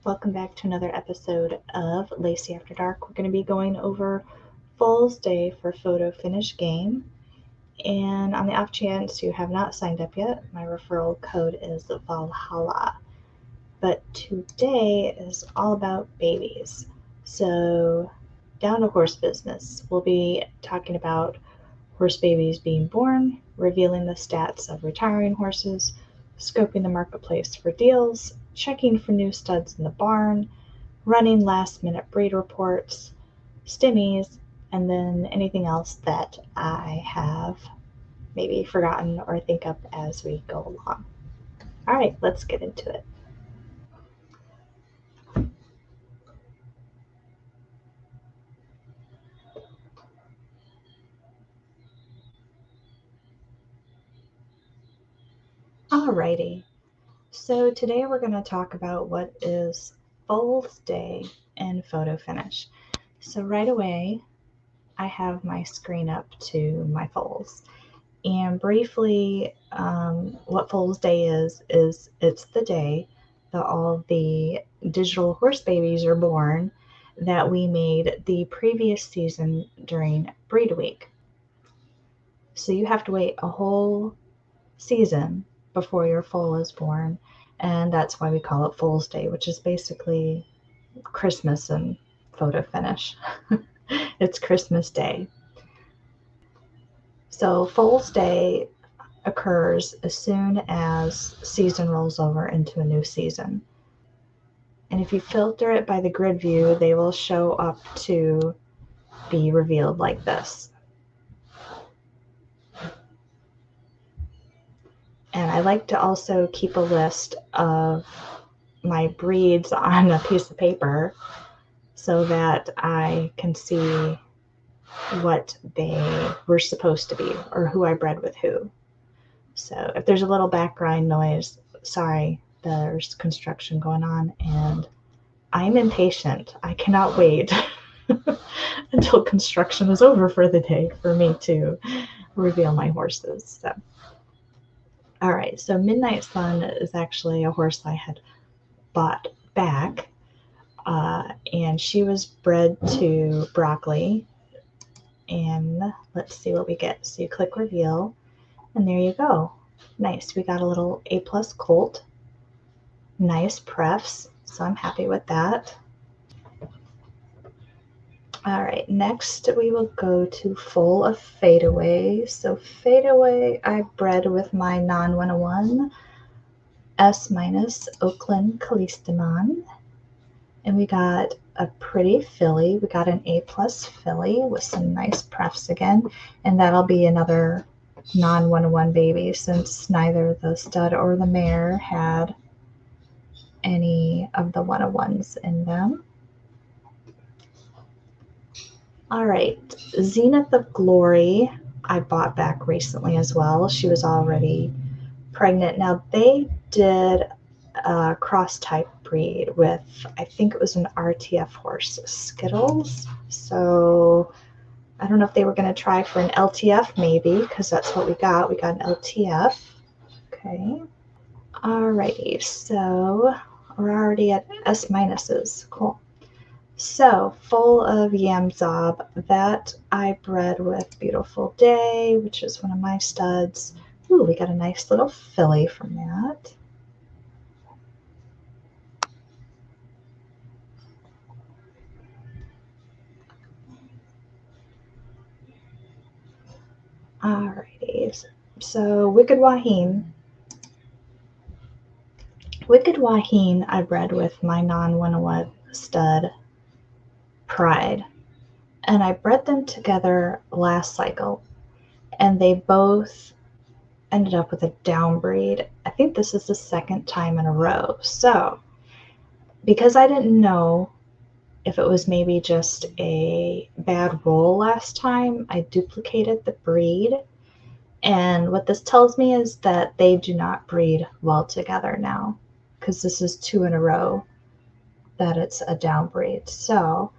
Welcome back to another episode of Lacey After Dark. We're going to be going over Foal's Day for Photo Finish Game. And on the off chance you have not signed up yet, my referral code is VALHALLA. But today is all about babies. So, down to horse business. We'll be talking about horse babies being born, revealing the stats of retiring horses, scoping the marketplace for deals, checking for new studs in the barn, running last minute breed reports, stimmies, and then anything else that I have maybe forgotten or think up as we go along. All right, let's get into it. Alrighty, so today we're going to talk about what is Foal's Day in photo finish. So right away, I have my screen up to my foals. And briefly, what Foal's Day is it's the day that all the digital horse babies are born that we made the previous season during breed week. So you have to wait a whole season before your foal is born, and that's why we call it Foal's Day, which is basically Christmas and photo finish. It's Christmas Day. So Foal's Day occurs as soon as season rolls over into a new season. And if you filter it by the grid view, they will show up to be revealed like this. And I like to also keep a list of my breeds on a piece of paper so that I can see what they were supposed to be or who I bred with who. So if there's a little background noise, sorry, there's construction going on and I'm impatient. I cannot wait until construction is over for the day for me to reveal my horses. So, all right, so Midnight Sun is actually a horse I had bought back, and she was bred to Broccoli. And let's see what we get. So you click reveal, and there you go. Nice. We got a little A+ colt. Nice prefs, so I'm happy with that. All right, next we will go to Foal of Fadeaway. So Fadeaway I bred with my non-101 S- Oakland Callistemon. And we got a pretty filly. We got an A+ filly with some nice prefs again. And that'll be another non-101 baby since neither the stud or the mare had any of the 101s in them. All right, Zenith of Glory, I bought back recently as well. She was already pregnant. Now, they did a cross type breed with, I think it was an RTF horse, Skittles. So I don't know if they were going to try for an LTF maybe, because that's what we got. We got an LTF. Okay. Alrighty, so we're already at S-minuses. Cool. So, Full of Yamzob, that I bred with Beautiful Day, which is one of my studs. Ooh, we got a nice little filly from that. Alrighty, so Wicked Wahine. Wicked Wahine I bred with my non-101 stud, Pride. And I bred them together last cycle, and they both ended up with a downbreed. I think this is the second time in a row. So, because I didn't know if it was maybe just a bad roll last time, I duplicated the breed. And what this tells me is that they do not breed well together now, because this is 2 in a row that it's a downbreed. So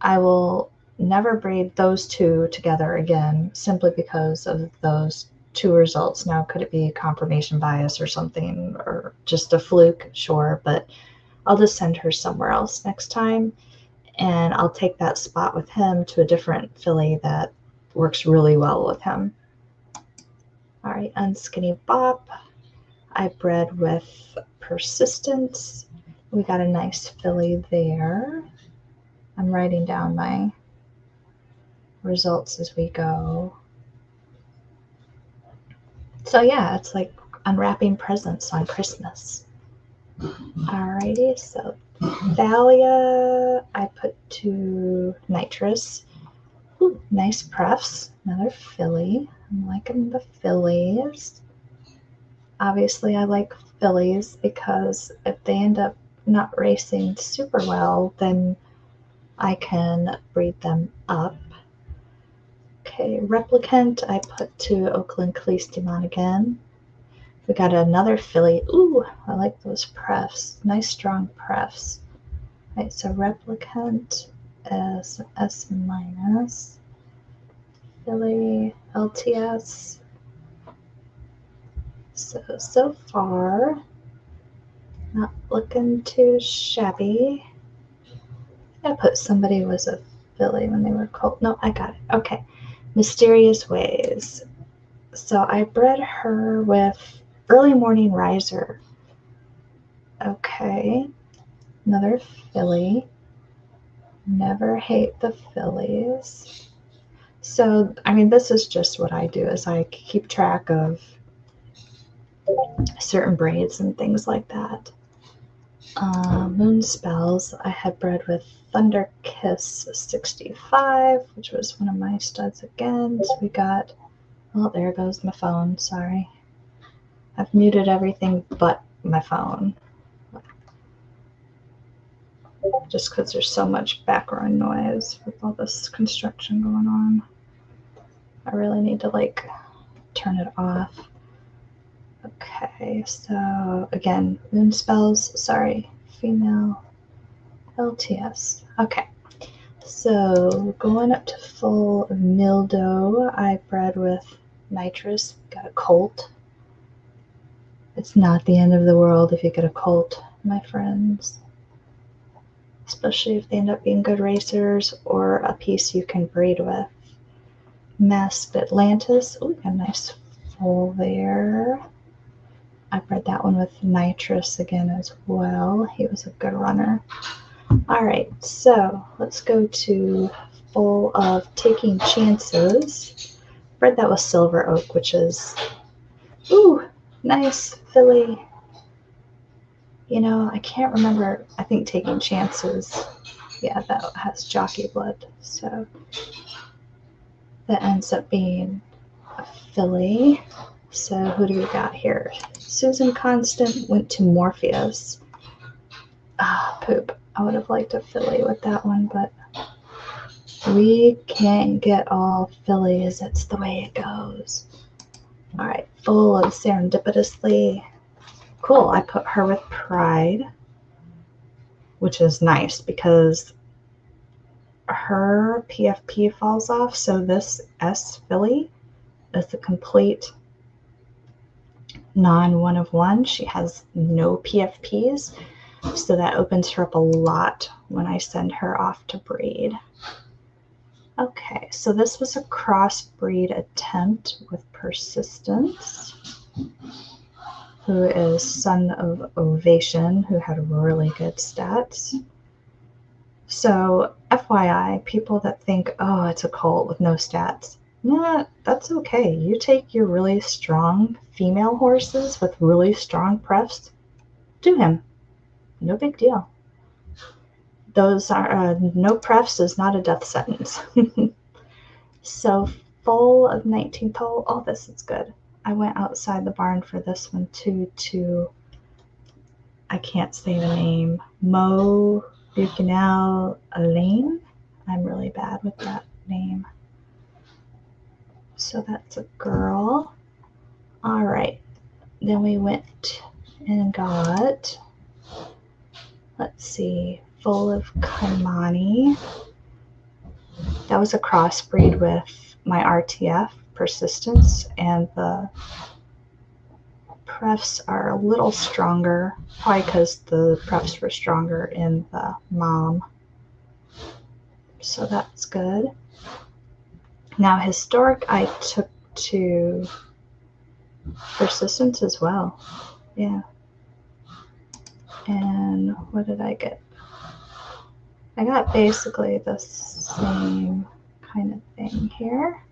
I will never breed those two together again simply because of those 2 results. Now, could it be confirmation bias or something, or just a fluke? Sure, but I'll just send her somewhere else next time, and I'll take that spot with him to a different filly that works really well with him. All right, Unskinny Bop, I bred with Persistence. We got a nice filly there. I'm writing down my results as we go. So yeah, it's like unwrapping presents on Christmas. Alrighty, so Thalia, I put to Nitrous. Ooh, nice prefs, another filly. I'm liking the fillies. Obviously, I like fillies because if they end up not racing super well, then I can breed them up. Okay, Replicant, I put to Oakland Cleistemon again. We got another filly. Ooh, I like those prefs. Nice strong prefs. Right, so Replicant is S minus. Filly, LTS. So far, not looking too shabby. I put somebody was a filly when they were colt. No, I got it. Okay. Mysterious Ways. So I bred her with Early Morning Riser. Okay. Another filly. Never hate the fillies. So, I mean, this is just what I do is I keep track of certain braids and things like that. Moon Spells, I had bred with Thunder Kiss 65, which was one of my studs again. So we got, oh, there goes my phone, sorry. I've muted everything but my phone. Just because there's so much background noise with all this construction going on. I really need to like turn it off. Okay, so again, Moon Spells, sorry, female LTS. Okay, so going up to full Mildo, I bred with Nitrous, got a colt. It's not the end of the world if you get a colt, my friends. Especially if they end up being good racers or a piece you can breed with. Masked Atlantis, ooh, got a nice foal there. I bred that one with Nitrous again as well. He was a good runner. All right, so let's go to full of Taking Chances. Bred that with Silver Oak, which is, ooh, nice filly. You know, I can't remember. I think Taking Chances, yeah, that has jockey blood. So that ends up being a filly. So who do we got here? Susan Constant went to Morpheus. Ah, poop. I would have liked a filly with that one, but we can't get all fillies. It's the way it goes. All right, full of Serendipitously. Cool, I put her with Pride, which is nice because her PFP falls off, so this S filly is the complete non-one of one. She has no PFPs, so that opens her up a lot when I send her off to breed. Okay, so this was a crossbreed attempt with Persistence, who is son of Ovation, who had really good stats. So FYI, people that think, oh, it's a colt with no stats, yeah, that's okay. You take your really strong female horses with really strong prefs, do him. No big deal. Those are, no prefs is not a death sentence. So full of 19th hole. Oh, this is good. I went outside the barn for this one too, to, I can't say the name, Mo Buchanel Elaine. I'm really bad with that name. So that's a girl. All right. Then we went and got, let's see, full of Kaimani. That was a crossbreed with my RTF Persistence and the prefs are a little stronger, probably because the prefs were stronger in the mom. So that's good. Now historic I took to persistence as well. Yeah. And what did I get? I got basically the same kind of thing here.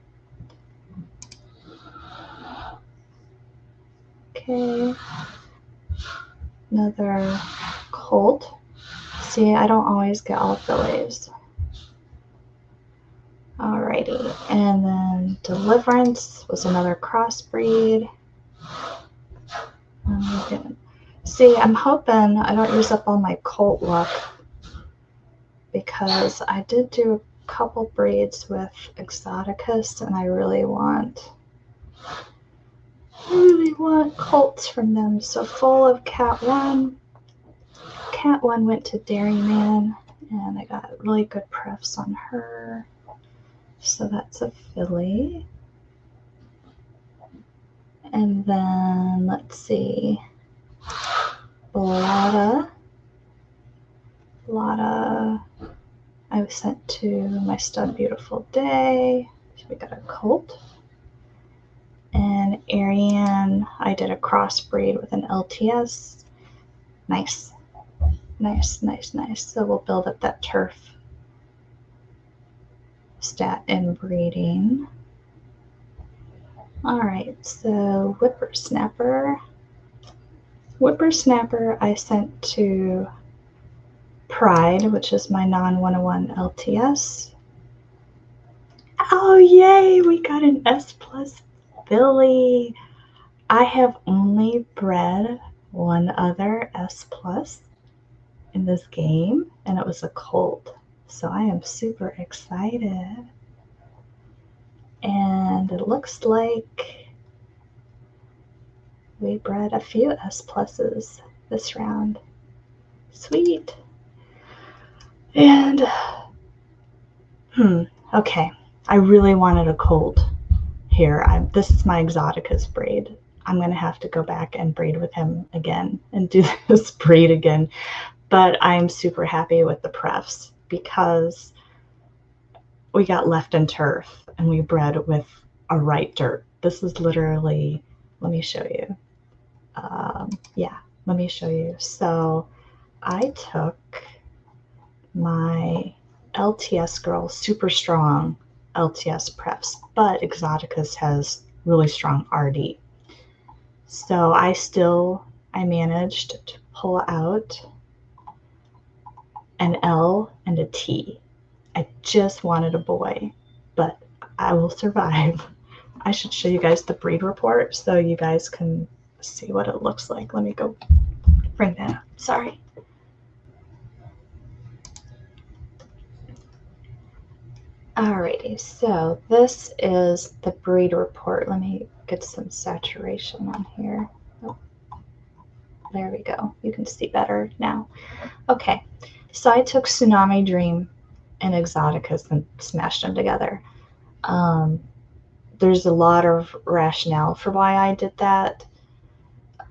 Okay. Another colt. See, I don't always get all fillies. Alrighty, and then Deliverance was another crossbreed. See, I'm hoping I don't use up all my colt luck, because I did do a couple breeds with Exoticus, and I really want colts from them. So Foal of Cat 1. Cat 1 went to Dairyman, and I got really good prefs on her. So that's a filly. And then let's see, Blada I was sent to my Stud Beautiful Day. So we got a colt. And Ariane, I did a crossbreed with an LTS. Nice. So we'll build up that turf stat in breeding. All right, so Whippersnapper I sent to Pride, which is my non-101 LTS. Oh, yay, we got an S+ filly. I have only bred one other S+ in this game, and it was a colt. So I am super excited. And it looks like we bred a few S+s this round. Sweet. And, okay. I really wanted a colt here. This is my Exoticus breed. I'm going to have to go back and breed with him again and do this breed again. But I'm super happy with the prefs because we got left in turf and we bred with a right dirt. This is literally, let me show you. Let me show you. So I took my LTS girl, super strong LTS prefs, but Exoticus has really strong RD. So I managed to pull out an L and a T. I just wanted a boy, but I will survive. I should show you guys the breed report so you guys can see what it looks like. Let me go bring that up. Sorry. Alrighty, so this is the breed report. Let me get some saturation on here. Oh, there we go. You can see better now. Okay, so I took Tsunami Dream and Exoticus and smashed them together. There's a lot of rationale for why I did that.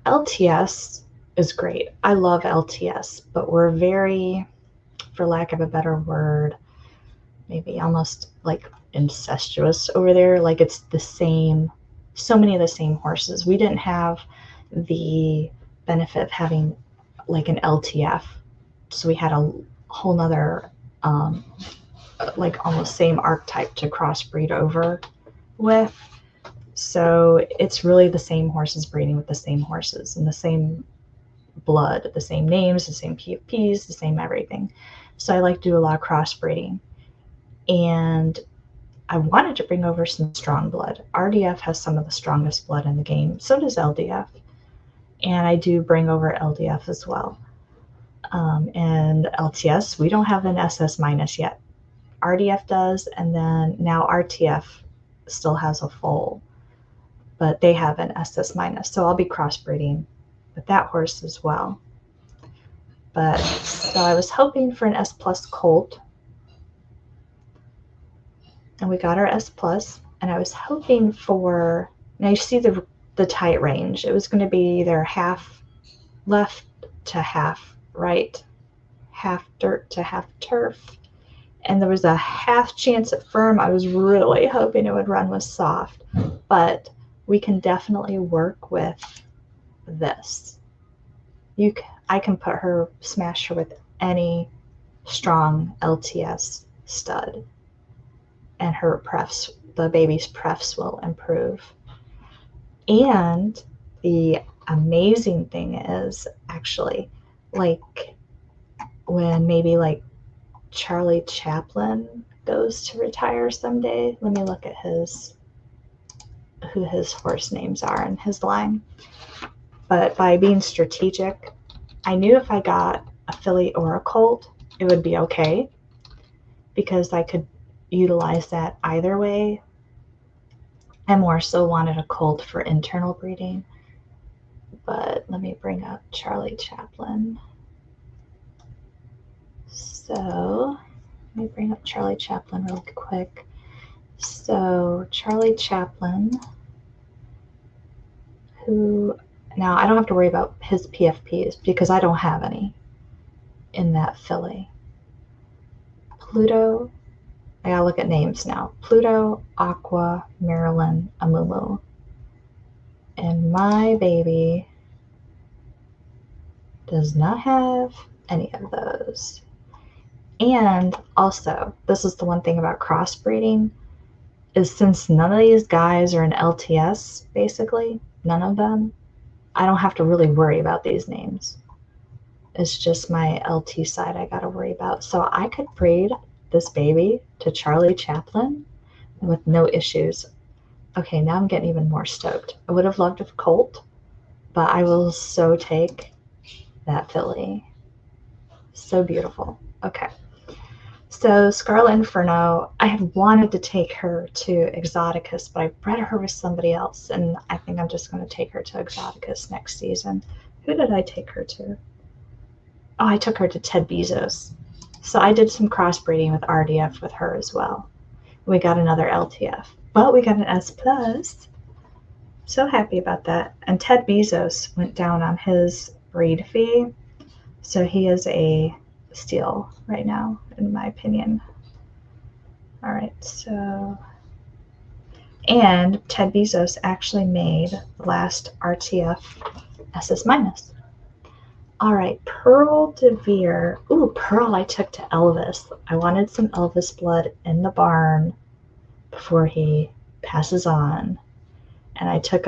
LTS is great. I love LTS, but we're very, for lack of a better word, maybe almost like incestuous over there. Like it's the same, so many of the same horses. We didn't have the benefit of having like an LTF. So we had a whole nother, like almost same archetype to crossbreed over with. So it's really the same horses breeding with the same horses and the same blood, the same names, the same PFPs, the same everything. So I like to do a lot of crossbreeding. And I wanted to bring over some strong blood. RDF has some of the strongest blood in the game. So does LDF. And I do bring over LDF as well. And LTS, we don't have an SS- yet. RDF does, and then now RTF still has a foal, but they have an SS-. So I'll be crossbreeding with that horse as well. But so I was hoping for an S+ colt, and we got our S+, and I was hoping for, now you see the the tight range. It was going to be either half left to half right, half dirt to half turf. And there was a half chance at firm. I was really hoping it would run with soft, but we can definitely work with this. I can smash her with any strong LTS stud, and the baby's prefs will improve. And the amazing thing is, actually, like when maybe like Charlie Chaplin goes to retire someday, let me look at who his horse names are in his line. But by being strategic, I knew if I got a filly or a colt, it would be okay, because I could utilize that either way. I more so wanted a colt for internal breeding. But let me bring up Charlie Chaplin. So let me bring up Charlie Chaplin real quick. So Charlie Chaplin, now I don't have to worry about his PFPs because I don't have any in that filly. Pluto, I gotta look at names now. Pluto, Aqua, Marilyn, Amumu. And my baby does not have any of those. And also, this is the one thing about crossbreeding, is since none of these guys are in LTS, basically, none of them, I don't have to really worry about these names. It's just my LT side I gotta worry about. So I could breed this baby to Charlie Chaplin with no issues. Okay, now I'm getting even more stoked. I would have loved a colt, but I will so take that filly. So beautiful. Okay. So Scarlet Inferno, I have wanted to take her to Exoticus, but I bred her with somebody else, and I think I'm just going to take her to Exoticus next season. Who did I take her to? Oh, I took her to Ted Bezos. So I did some crossbreeding with RDF with her as well. We got another LTF, but we got an S+. So happy about that. And Ted Bezos went down on his breed fee, so he is a steal right now, in my opinion. All right, so, and Ted Bezos actually made the last RTF SS-. All right, Pearl de Vere. Ooh, Pearl I took to Elvis. I wanted some Elvis blood in the barn before he passes on. And I took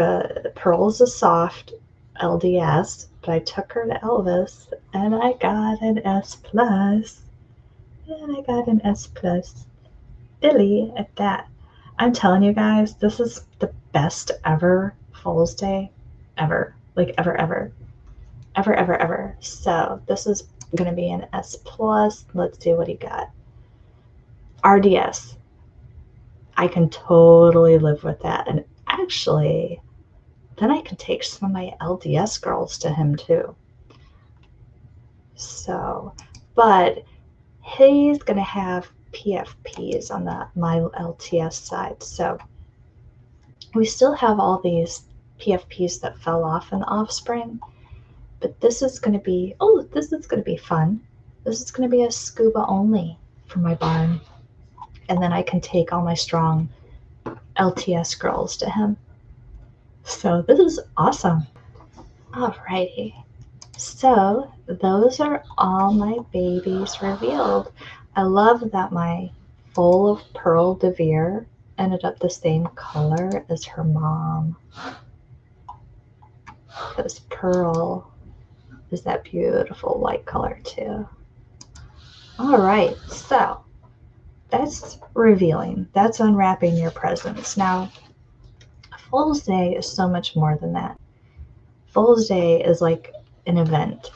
Pearl's a soft LDS, but I took her to Elvis, and I got an S+. And I got an S+. Billy at that. I'm telling you guys, this is the best ever Foal's Day ever. Like ever, ever. Ever, ever, ever. So this is going to be an S+. Let's see what he got. RDS. I can totally live with that. And actually, then I can take some of my LDS girls to him too. So, but he's going to have PFPs on my LTS side. So we still have all these PFPs that fell off in the offspring, but this is going to be, this is going to be fun. This is going to be a scuba only for my barn. And then I can take all my strong LTS girls to him. So this is awesome. Alrighty. So those are all my babies revealed. I love that my Foal of Pearl de Vere ended up the same color as her mom, because Pearl is that beautiful white color too. All right, so that's revealing. That's unwrapping your presents. Now, Foal's Day is so much more than that. Foal's Day is like an event.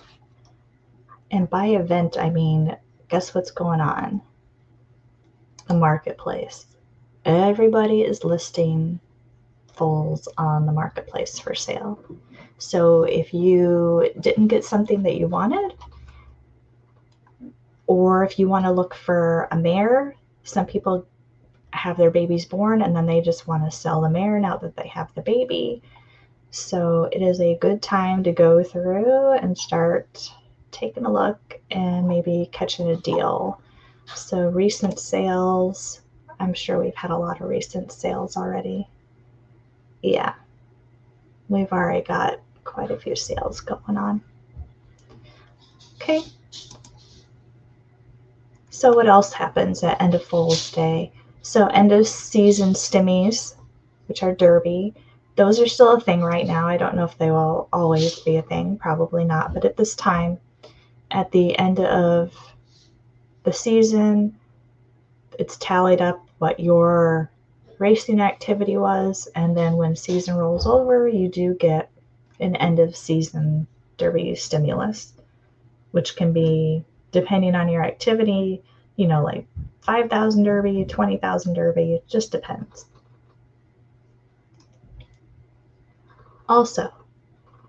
And by event, I mean, guess what's going on? The marketplace. Everybody is listing foals on the marketplace for sale. So if you didn't get something that you wanted, or if you want to look for a mare, some people have their babies born and then they just want to sell the mare now that they have the baby. So it is a good time to go through and start taking a look and maybe catching a deal. So recent sales, I'm sure we've had a lot of recent sales already. Yeah, we've already got quite a few sales going on. Okay. So what else happens at end of Foal's Day? So end of season stimmies, which are derby, those are still a thing right now. I don't know if they will always be a thing, probably not. But at this time, at the end of the season, it's tallied up what your racing activity was, and then when season rolls over, you do get an end of season derby stimulus, which can be, depending on your activity, like 5,000 derby, 20,000 derby, it just depends. Also,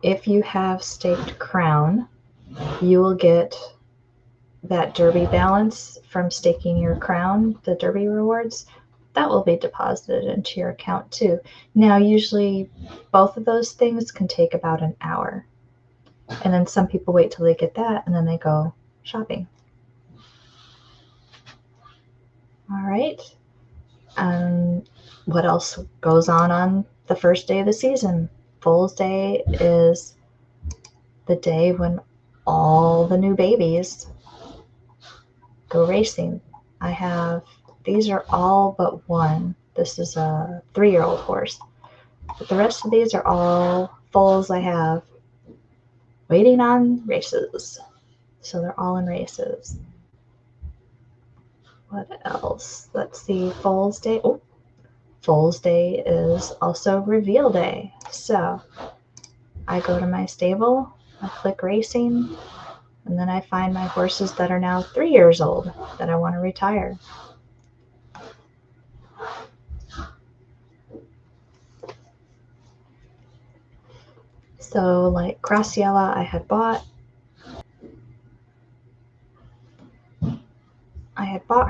if you have staked crown, you will get that derby balance from staking your crown, the derby rewards. That will be deposited into your account too. Now, usually both of those things can take about an hour. And then some people wait till they get that and then they go shopping. All right. What else goes on the first day of the season? Foal's Day is the day when all the new babies go racing. These are all but one. This is a 3-year-old horse. But the rest of these are all foals I have waiting on races. So they're all in races. What else? Let's see. Foal's Day. Oh, Foal's Day is also reveal day. So I go to my stable, I click racing, and then I find my horses that are now 3 years old that I want to retire. So like Graciela I had bought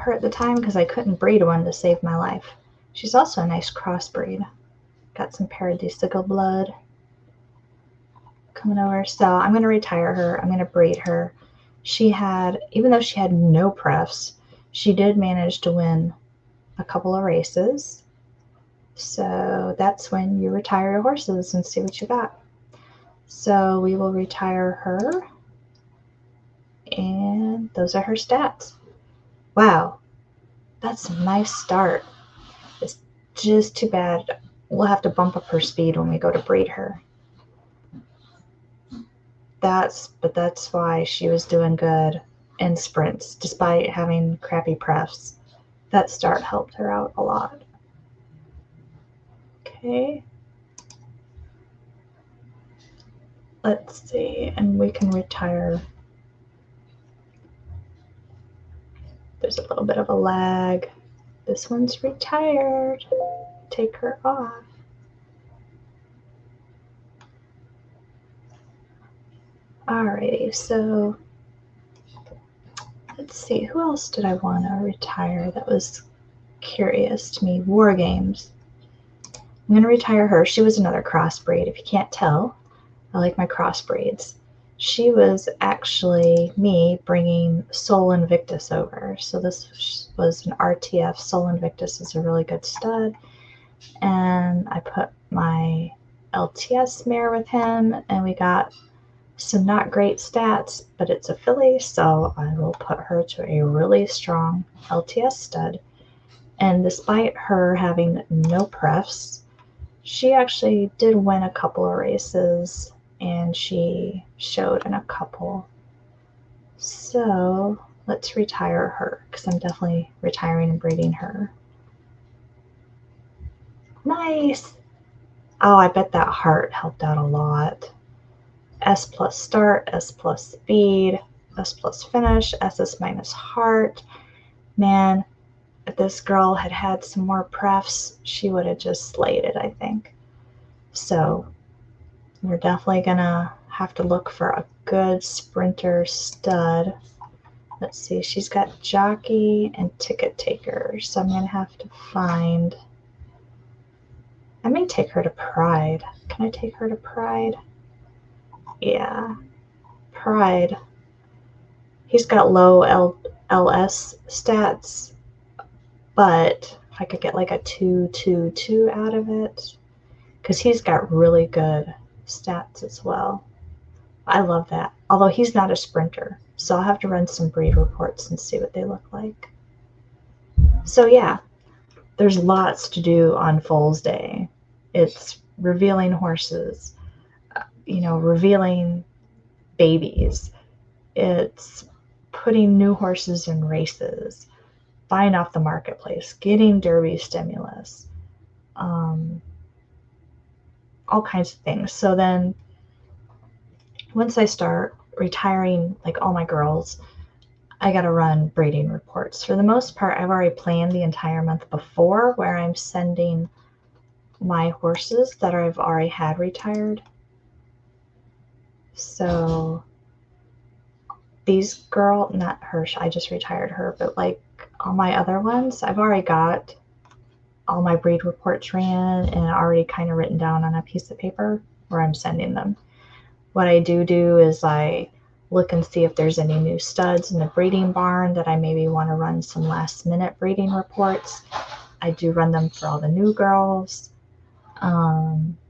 her at the time because I couldn't breed one to save my life. She's also a nice crossbreed. Got some Paradisical blood coming over. So I'm going to retire her. I'm going to breed her. Even though she had no prefs, she did manage to win a couple of races. So that's when you retire your horses and see what you got. So we will retire her. And those are her stats. Wow, that's a nice start. It's just too bad we'll have to bump up her speed when we go to breed her. That's why she was doing good in sprints despite having crappy prefs. That start helped her out a lot. Okay. Let's see, and we can retire. There's a little bit of a lag. This one's retired. Take her off. Alrighty, so let's see, who else did I want to retire that was curious to me? War Games. I'm going to retire her. She was another crossbreed. If you can't tell, I like my crossbreeds. She was actually me bringing Soul Invictus over. So this was an RTF. Soul Invictus is a really good stud. And I put my LTS mare with him, and we got some not great stats, but it's a filly, so I will put her to a really strong LTS stud. And despite her having no prefs, she actually did win a couple of races, and she showed in a couple. So let's retire her, because I'm definitely retiring and breeding her. Nice! Oh, I bet that heart helped out a lot. S plus start, S plus speed, S plus finish, SS minus heart. Man, if this girl had had some more prefs, she would have just slayed it, I think. So we're definitely gonna have to look for a good sprinter stud. Let's see, she's got jockey and ticket taker, so I'm gonna have to find I may take her to Pride. Can I take her to Pride? Yeah, Pride. He's got low LS stats, but if I could get like a 2-2-2 out of it, because he's got really good stats as well. I love that. Although he's not a sprinter, so I'll have to run some breed reports and see what they look like. So yeah, there's lots to do on Foal's Day. It's revealing horses, revealing babies. It's putting new horses in races, buying off the marketplace, getting Derby stimulus, all kinds of things. So then once I start retiring, like all my girls, I got to run breeding reports. For the most part, I've already planned the entire month before where I'm sending my horses that I've already had retired. So these not her, I just retired her, but like all my other ones, I've already got all my breed reports ran and already kind of written down on a piece of paper where I'm sending them. What I do is I look and see if there's any new studs in the breeding barn that I maybe want to run some last minute breeding reports. I do run them for all the new girls.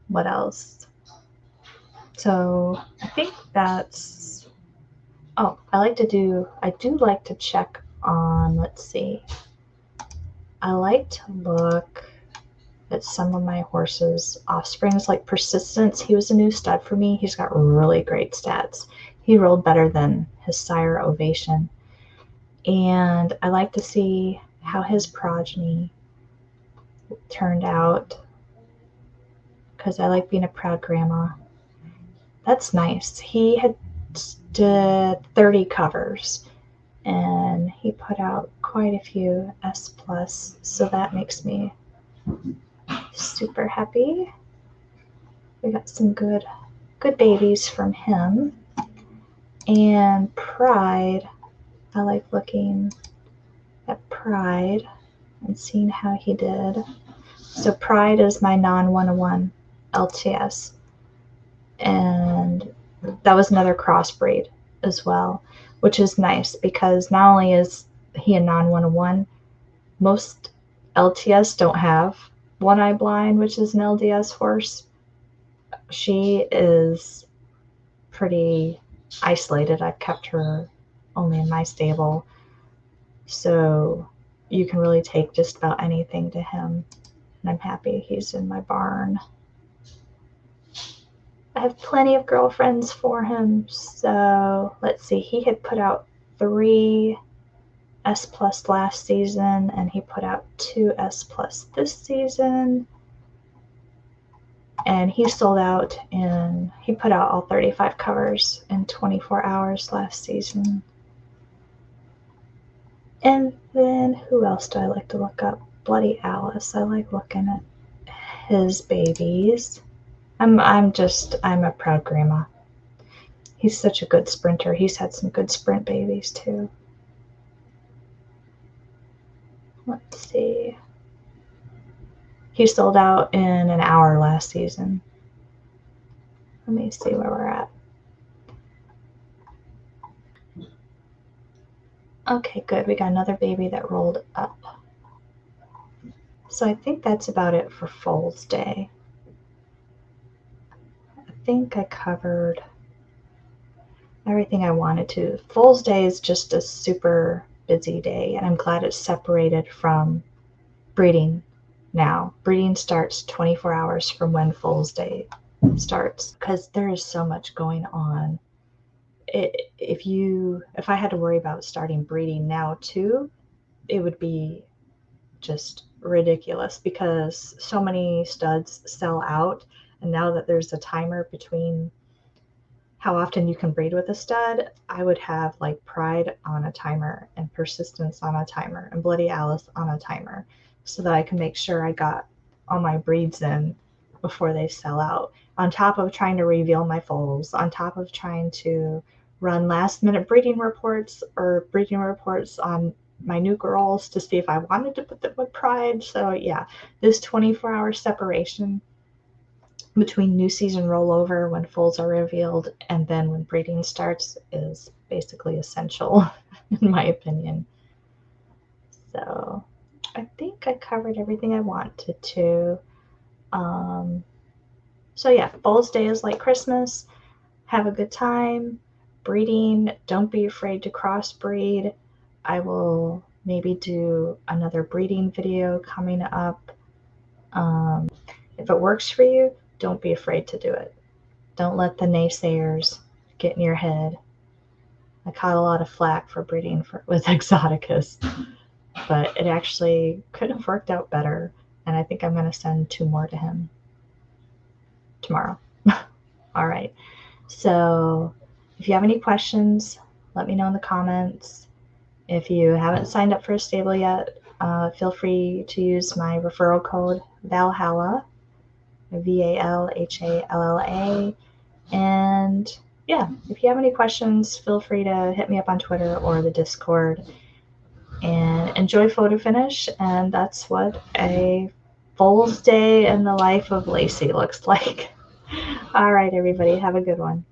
What else? So I think that's, I do like to check on, let's see. I like to look at some of my horses' offsprings, like Persistence. He was a new stud for me. He's got really great stats. He rolled better than his sire Ovation. And I like to see how his progeny turned out because I like being a proud grandma. That's nice. He had did 30 covers and he put out quite a few S+, so that makes me super happy. We got some good babies from him. And Pride, I like looking at Pride and seeing how he did. So Pride is my non-101 LTS, and that was another crossbreed as well, which is nice because not only is he a non-101, most LTS don't have one-eye blind, which is an LDS horse. She is pretty isolated. I've kept her only in my stable, so you can really take just about anything to him, and I'm happy he's in my barn. I have plenty of girlfriends for him. So let's see, he had put out 3 S+ last season, and he put out 2 S+ this season. And he sold out he put out all 35 covers in 24 hours last season. And then who else do I like to look up? Bloody Alice. I like looking at his babies. I'm a proud grandma. He's such a good sprinter. He's had some good sprint babies too. Let's see. He sold out in an hour last season. Let me see where we're at. Okay, good. We got another baby that rolled up. So I think that's about it for Foal's Day. I think I covered everything I wanted to. Foal's Day is just a super busy day, and I'm glad it's separated from breeding now. Breeding starts 24 hours from when Foal's Day starts because there is so much going on. If I had to worry about starting breeding now too, it would be just ridiculous because so many studs sell out, and now that there's a timer between how often you can breed with a stud, I would have like Pride on a timer and Persistence on a timer and Bloody Alice on a timer so that I can make sure I got all my breeds in before they sell out, on top of trying to reveal my foals, on top of trying to run last minute breeding reports or breeding reports on my new girls to see if I wanted to put them with Pride. So yeah, this 24-hour separation between new season rollover when foals are revealed and then when breeding starts is basically essential in my opinion. So I think I covered everything I wanted to. So yeah, Foals Day is like Christmas. Have a good time. Breeding, don't be afraid to crossbreed. I will maybe do another breeding video coming up. If it works for you, don't be afraid to do it. Don't let the naysayers get in your head. I caught a lot of flack for breeding with Exoticus, but it actually could have worked out better, and I think I'm going to send 2 more to him tomorrow. All right. So if you have any questions, let me know in the comments. If you haven't signed up for a stable yet, feel free to use my referral code VALHALLA, VALHALLA. And yeah, if you have any questions, feel free to hit me up on Twitter or the Discord. And enjoy photo finish. And that's what a Foals Day in the life of Lacey looks like. All right, everybody, have a good one.